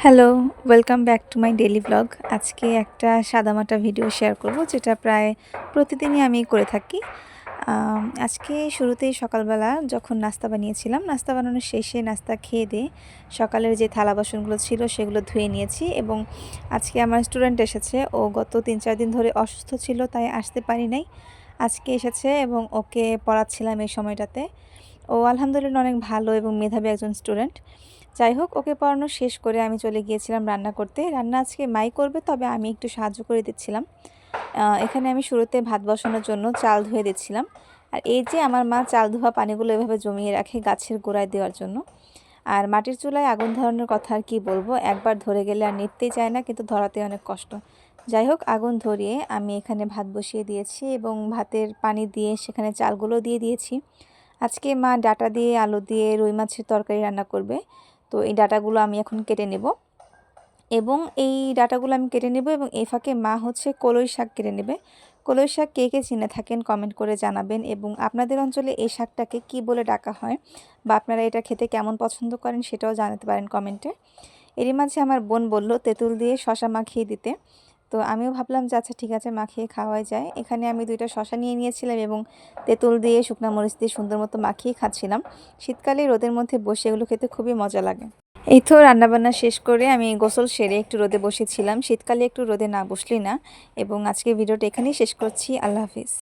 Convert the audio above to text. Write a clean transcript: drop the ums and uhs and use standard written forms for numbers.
Hello, welcome back to my daily blog. আজকে একটা সাদামাটা ভিডিও শেয়ার করব, যেটা প্রায় প্রতিদিনই আমি করে থাকি। আজকে শুরুতেই সকালবেলা যখন নাস্তা বানিয়েছিলাম, নাস্তা বানানোর শেষে নাস্তা খেয়ে দিয়ে সকালের যে থালা বাসনগুলো ছিল সেগুলো ধুয়ে নিয়েছি। এবং আজকে আমার স্টুডেন্ট এসেছে, ও গত 3-4 দিন ধরে অসুস্থ ছিল, তাই আসতে পারি নাই। আজকে এসেছে এবং ওকে পড়াচ্ছিলাম এই সময়টাতে। ও আলহামদুলিল্লাহ অনেক ভালো এবং মেধাবী একজন স্টুডেন্ট। যাই হোক, ওকে পড়ানো শেষ করে আমি চলে গিয়েছিলাম রান্না করতে। রান্না আজকে মাই করবে, তবে আমি একটু সাহায্য করে দিচ্ছিলাম। এখানে আমি শুরুতে ভাত বসানোর জন্য চাল ধুয়ে দিচ্ছিলাম। আর এই যে আমার মা চাল ধোয়া পানিগুলো এভাবে জমিয়ে রাখে গাছের গোড়ায় দেওয়ার জন্য। আর মাটির চুলায় আগুন ধরানোর কথা আর কি বলবো, একবার ধরে গেলে আর নিভতেই চায় না, কিন্তু ধরাতে অনেক কষ্ট। যাই হোক, আগুন ধরিয়ে আমি এখানে ভাত বসিয়ে দিয়েছি এবং ভাতের পানি দিয়ে সেখানে চালগুলো দিয়ে দিয়েছি। আজকে মা ডাঁটা দিয়ে, আলু দিয়ে রুই মাছের তরকারি রান্না করবে। তো এই ডাঁটাগুলো আমি এখন কেটে নেব এবং এই ডাঁটাগুলো আমি কেটে নেব এবং এই ফাঁকে মা হচ্ছে কলই শাক কেটে নেবে। কলই শাক কে কে চিনে থাকেন কমেন্ট করে জানাবেন, এবং আপনাদের অঞ্চলে এই শাকটাকে কি বলে ডাকা হয় বা আপনারা এটা খেতে কেমন পছন্দ করেন সেটাও জানাতে পারেন কমেন্টে। এরই মাঝে আমার বোন বলল তেঁতুল দিয়ে শশা মাখিয়ে দিতে। তো আমিও ভাবলাম যে আচ্ছা ঠিক আছে, মাখিয়ে খাওয়াই যায়। এখানে আমি 2টা শশা নিয়ে নিয়েছিলাম এবং তেঁতুল দিয়ে শুকনো মরিচ দিয়ে সুন্দর মতো মাখিয়ে খাচ্ছিলাম। শীতকালে রোদের মধ্যে বসে এগুলো খেতে খুবই মজা লাগে। এই তো রান্নাবান্না শেষ করে আমি গোসল সেরে একটু রোদে বসেছিলাম। শীতকালে একটু রোদে না বসলেই না। এবং আজকে ভিডিওটা এখানেই শেষ করছি। আল্লাহ হাফিজ।